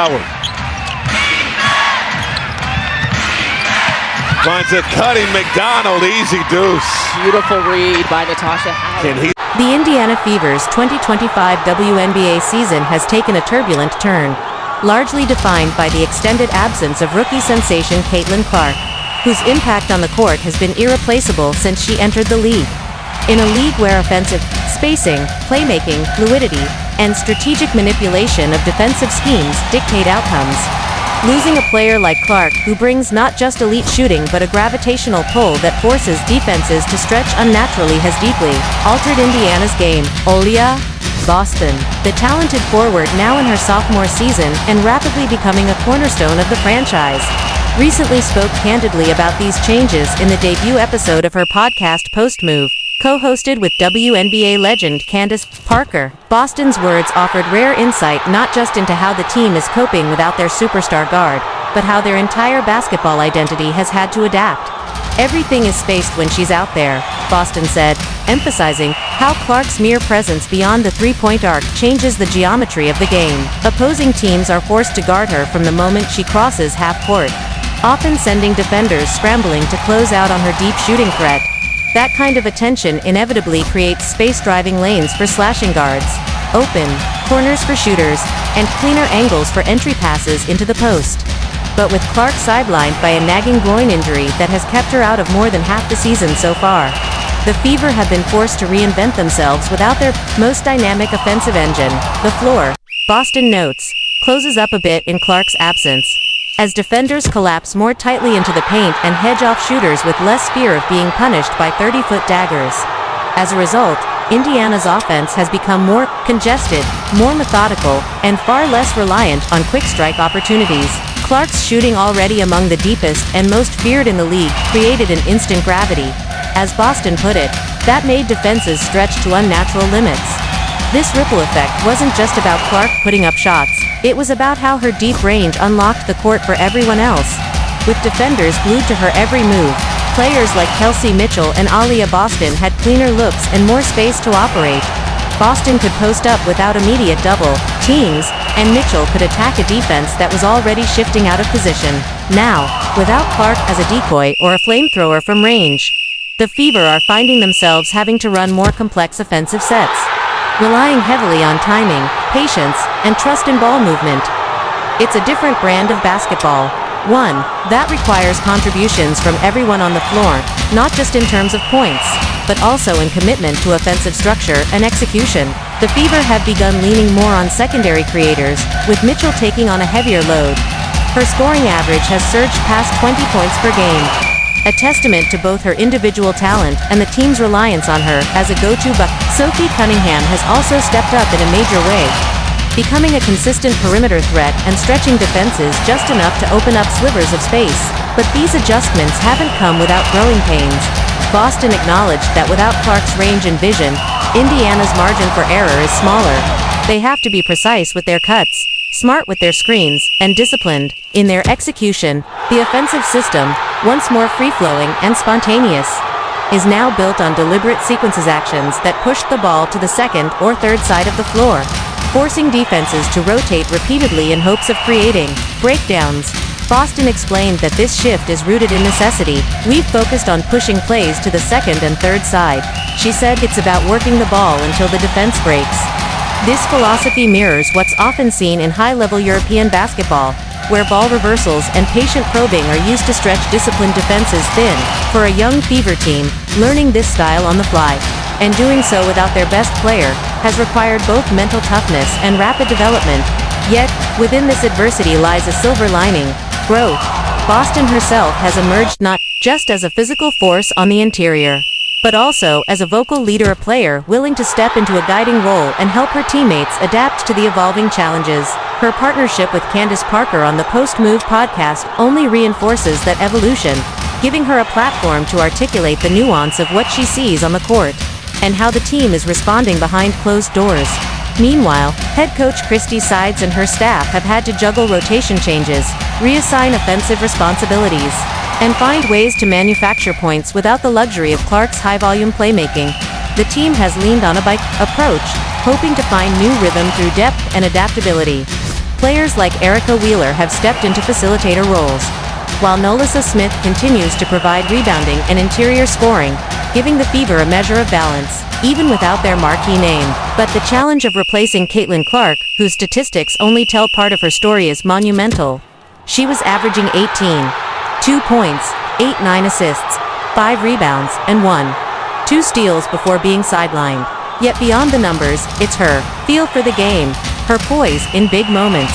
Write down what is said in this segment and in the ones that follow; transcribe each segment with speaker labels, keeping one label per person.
Speaker 1: Howard finds a cutting McDonald, easy deuce.
Speaker 2: Beautiful read by Natasha Howard.
Speaker 3: The Indiana Fever's 2025 WNBA season has taken a turbulent turn, largely defined by the extended absence of rookie sensation Caitlin Clark, whose impact on the court has been irreplaceable since she entered the league. In a league where offensive spacing, playmaking, fluidity, and strategic manipulation of defensive schemes dictate outcomes, losing a player like Clark, who brings not just elite shooting but a gravitational pull that forces defenses to stretch unnaturally, has deeply altered Indiana's game. Aliyah Boston, the talented forward now in her sophomore season and rapidly becoming a cornerstone of the franchise, recently spoke candidly about these changes in the debut episode of her podcast Post Move, co-hosted with WNBA legend Candace Parker. Boston's words offered rare insight not just into how the team is coping without their superstar guard, but how their entire basketball identity has had to adapt. Everything is spaced when she's out there, Boston said, emphasizing how Clark's mere presence beyond the three-point arc changes the geometry of the game. Opposing teams are forced to guard her from the moment she crosses half-court, often sending defenders scrambling to close out on her deep shooting threat. That kind of attention inevitably creates space-driving lanes for slashing guards, open corners for shooters, and cleaner angles for entry passes into the post. But with Clark sidelined by a nagging groin injury that has kept her out of more than half the season so far, the Fever have been forced to reinvent themselves without their most dynamic offensive engine. The floor, Boston notes, closes up a bit in Clark's absence, as defenders collapse more tightly into the paint and hedge off shooters with less fear of being punished by 30-foot daggers. As a result, Indiana's offense has become more congested, more methodical, and far less reliant on quick strike opportunities. Clark's shooting, already among the deepest and most feared in the league, created an instant gravity. As Boston put it, that made defenses stretch to unnatural limits. This ripple effect wasn't just about Clark putting up shots. It was about how her deep range unlocked the court for everyone else. With defenders glued to her every move, players like Kelsey Mitchell and Aliyah Boston had cleaner looks and more space to operate. Boston could post up without immediate double teams, and Mitchell could attack a defense that was already shifting out of position. Now, without Clark as a decoy or a flamethrower from range, the Fever are finding themselves having to run more complex offensive sets, relying heavily on timing, patience, and trust in ball movement. It's a different brand of basketball, one that requires contributions from everyone on the floor, not just in terms of points, but also in commitment to offensive structure and execution. The Fever have begun leaning more on secondary creators, with Mitchell taking on a heavier load. Her scoring average has surged past 20 points per game, a testament to both her individual talent and the team's reliance on her as a go-to bucket. Sophie Cunningham has also stepped up in a major way, becoming a consistent perimeter threat and stretching defenses just enough to open up slivers of space. But these adjustments haven't come without growing pains. Boston acknowledged that without Clark's range and vision, Indiana's margin for error is smaller. They have to be precise with their cuts, smart with their screens, and disciplined in their execution. The offensive system, once more free-flowing and spontaneous, is now built on deliberate sequences actions that push the ball to the second or third side of the floor, forcing defenses to rotate repeatedly in hopes of creating breakdowns. Boston explained that this shift is rooted in necessity. We've focused on pushing plays to the second and third side. She said it's about working the ball until the defense breaks. This philosophy mirrors what's often seen in high-level European basketball, where ball reversals and patient probing are used to stretch disciplined defenses thin. For a young Fever team, learning this style on the fly, and doing so without their best player, has required both mental toughness and rapid development. Yet, within this adversity lies a silver lining: growth. Boston herself has emerged not just as a physical force on the interior, but also as a vocal leader, a player willing to step into a guiding role and help her teammates adapt to the evolving challenges. Her partnership with Candace Parker on the Post Move podcast only reinforces that evolution, giving her a platform to articulate the nuance of what she sees on the court, and how the team is responding behind closed doors. Meanwhile, head coach Christy Sides and her staff have had to juggle rotation changes, reassign offensive responsibilities, and find ways to manufacture points without the luxury of Clark's high-volume playmaking. The team has leaned on a bike approach, hoping to find new rhythm through depth and adaptability. Players like Erica Wheeler have stepped into facilitator roles, while Nolissa Smith continues to provide rebounding and interior scoring, giving the Fever a measure of balance, even without their marquee name. But the challenge of replacing Caitlin Clark, whose statistics only tell part of her story, is monumental. She was averaging 18, 2 points, 8-9 assists, 5 rebounds, and 1-2 steals before being sidelined. Yet beyond the numbers, it's her feel for the game, her poise in big moments,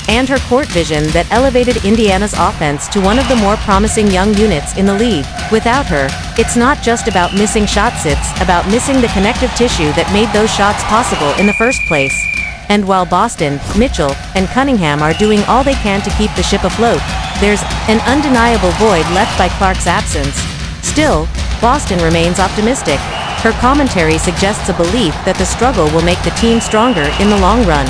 Speaker 3: and her court vision that elevated Indiana's offense to one of the more promising young units in the league. Without her, it's not just about missing shots, it's about missing the connective tissue that made those shots possible in the first place. And while Boston, Mitchell, and Cunningham are doing all they can to keep the ship afloat, there's an undeniable void left by Clark's absence. Still, Boston remains optimistic. Her commentary suggests a belief that the struggle will make the team stronger in the long run.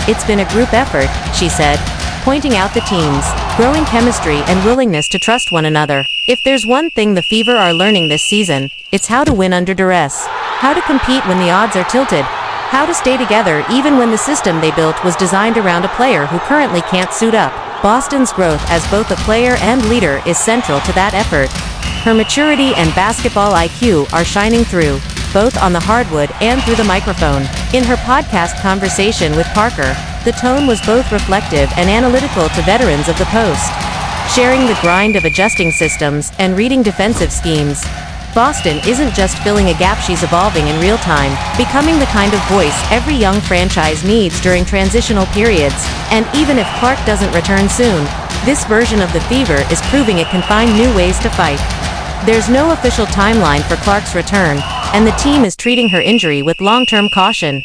Speaker 3: "It's been a group effort," she said, pointing out the team's growing chemistry and willingness to trust one another. If there's one thing the Fever are learning this season, it's how to win under duress, how to compete when the odds are tilted, how to stay together even when the system they built was designed around a player who currently can't suit up. Boston's growth as both a player and leader is central to that effort. Her maturity and basketball IQ are shining through, both on the hardwood and through the microphone. In her podcast conversation with Parker, the tone was both reflective and analytical to veterans of the post, sharing the grind of adjusting systems and reading defensive schemes. Boston isn't just filling a gap, she's evolving in real time, becoming the kind of voice every young franchise needs during transitional periods. And even if Clark doesn't return soon, this version of the Fever is proving it can find new ways to fight. There's no official timeline for Clark's return, and the team is treating her injury with long-term caution.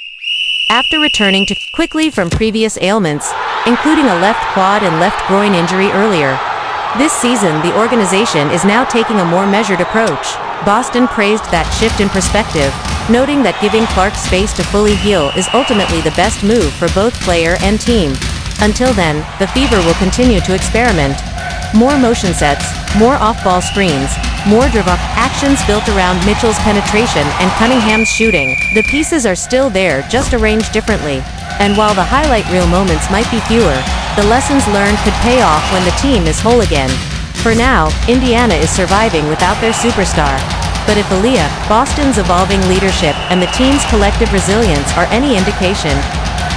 Speaker 3: After returning quickly from previous ailments, including a left quad and left groin injury earlier this season, the organization is now taking a more measured approach. Boston praised that shift in perspective, noting that giving Clark space to fully heal is ultimately the best move for both player and team. Until then, the Fever will continue to experiment. More motion sets, more off-ball screens, more dribble actions built around Mitchell's penetration and Cunningham's shooting. The pieces are still there, just arranged differently. And while the highlight reel moments might be fewer, the lessons learned could pay off when the team is whole again. For now, Indiana is surviving without their superstar. But if Aliyah Boston's evolving leadership and the team's collective resilience are any indication,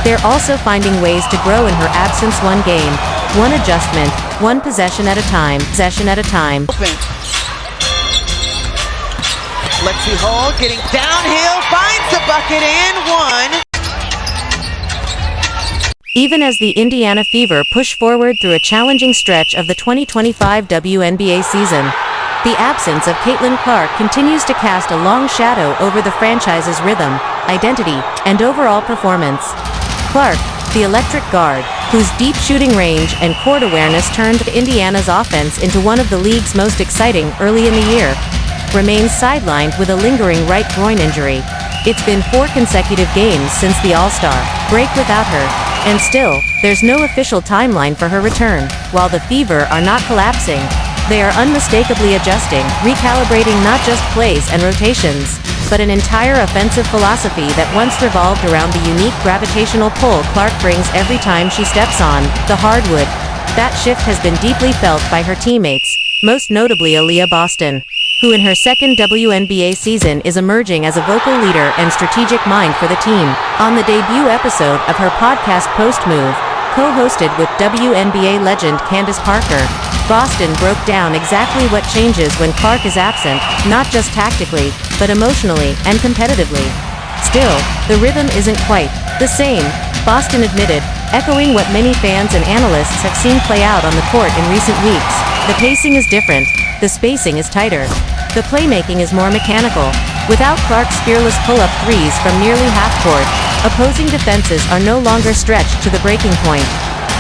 Speaker 3: they're also finding ways to grow in her absence, one game, one adjustment, one possession at a time.
Speaker 4: Open. Lexi Hall getting downhill, finds the bucket and one.
Speaker 3: Even as the Indiana Fever push forward through a challenging stretch of the 2025 WNBA season, the absence of Caitlin Clark continues to cast a long shadow over the franchise's rhythm, identity, and overall performance. Clark, the electric guard, whose deep shooting range and court awareness turned Indiana's offense into one of the league's most exciting early in the year, remains sidelined with a lingering right groin injury. It's been 4 consecutive games since the All-Star break without her, and still, there's no official timeline for her return. While the Fever are not collapsing, they are unmistakably adjusting, recalibrating not just plays and rotations, but an entire offensive philosophy that once revolved around the unique gravitational pull Clark brings every time she steps on the hardwood. That shift has been deeply felt by her teammates, most notably Aliyah Boston, who in her second WNBA season is emerging as a vocal leader and strategic mind for the team. On the debut episode of her podcast Post Move, co-hosted with WNBA legend Candace Parker, Boston broke down exactly what changes when Clark is absent, not just tactically, but emotionally and competitively. Still, the rhythm isn't quite the same, Boston admitted, echoing what many fans and analysts have seen play out on the court in recent weeks. The pacing is different, the spacing is tighter, the playmaking is more mechanical. Without Clark's fearless pull-up threes from nearly half-court, opposing defenses are no longer stretched to the breaking point.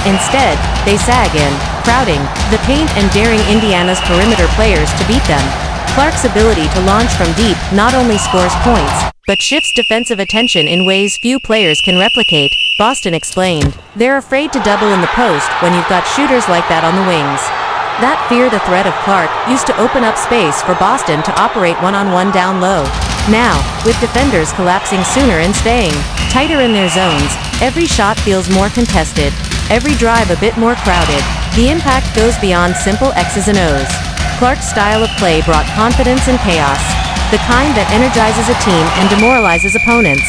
Speaker 3: Instead, they sag in, crowding the paint and daring Indiana's perimeter players to beat them. Clark's ability to launch from deep not only scores points, but shifts defensive attention in ways few players can replicate, Boston explained. They're afraid to double in the post when you've got shooters like that on the wings. That fear the threat of Clark used to open up space for Boston to operate one-on-one down low. Now, with defenders collapsing sooner and staying tighter in their zones, every shot feels more contested. every drive a bit more crowded. The impact goes beyond simple X's and O's. Clark's style of play brought confidence and chaos, the kind that energizes a team and demoralizes opponents.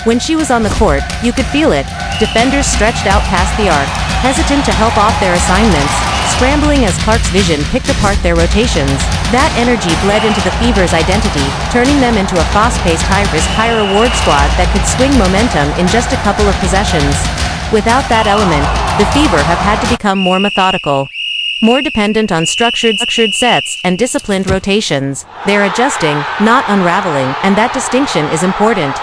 Speaker 3: When she was on the court, you could feel it. Defenders stretched out past the arc, hesitant to help off their assignments, scrambling as Clark's vision picked apart their rotations. That energy bled into the Fever's identity, turning them into a fast-paced, high-risk, high-reward squad that could swing momentum in just a couple of possessions. Without that element, the Fever have had to become more methodical, more dependent on structured sets and disciplined rotations. They're adjusting, not unraveling, and that distinction is important.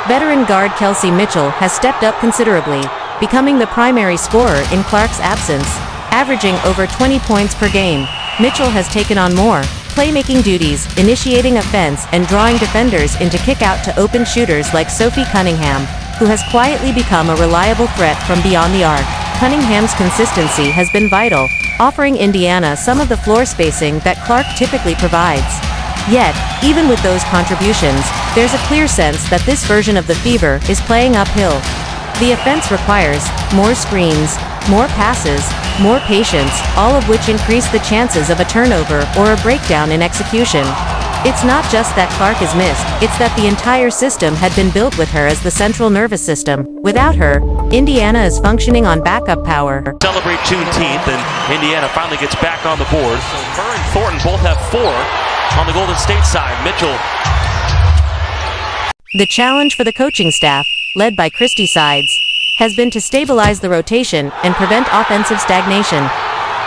Speaker 3: Veteran guard Kelsey Mitchell has stepped up considerably, becoming the primary scorer in Clark's absence. Averaging over 20 points per game, Mitchell has taken on more playmaking duties, initiating offense and drawing defenders into kick-out to open shooters like Sophie Cunningham, who has quietly become a reliable threat from beyond the arc. Cunningham's consistency has been vital, offering Indiana some of the floor spacing that Clark typically provides. Yet, even with those contributions, there's a clear sense that this version of the Fever is playing uphill. The offense requires more screens, more passes, more patience, all of which increase the chances of a turnover or a breakdown in execution. It's not just that Clark is missed, it's that the entire system had been built with her as the central nervous system. Without her, Indiana is functioning on backup power.
Speaker 5: Celebrate Juneteenth, and Indiana finally gets back on the board. Her and Thornton both have 4 on the Golden State side. Mitchell.
Speaker 3: The challenge for the coaching staff, led by Christie Sides, has been to stabilize the rotation and prevent offensive stagnation.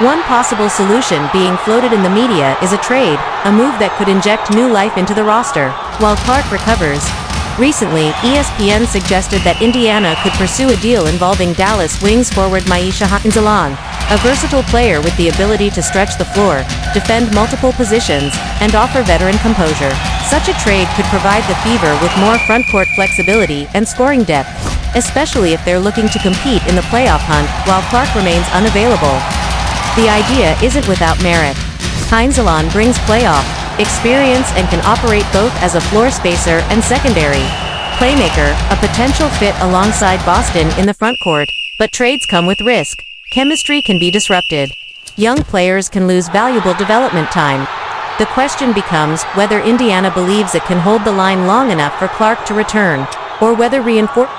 Speaker 3: One possible solution being floated in the media is a trade, a move that could inject new life into the roster, while Clark recovers. Recently, ESPN suggested that Indiana could pursue a deal involving Dallas wings forward Maisha Hanzalan, a versatile player with the ability to stretch the floor, defend multiple positions, and offer veteran composure. Such a trade could provide the Fever with more frontcourt flexibility and scoring depth, especially if they're looking to compete in the playoff hunt while Clark remains unavailable. The idea isn't without merit. Hanzalan brings playoff experience and can operate both as a floor spacer and secondary playmaker, a potential fit alongside Boston in the frontcourt. But trades come with risk. Chemistry can be disrupted. Young players can lose valuable development time. The question becomes whether Indiana believes it can hold the line long enough for Clark to return, or whether reinforcement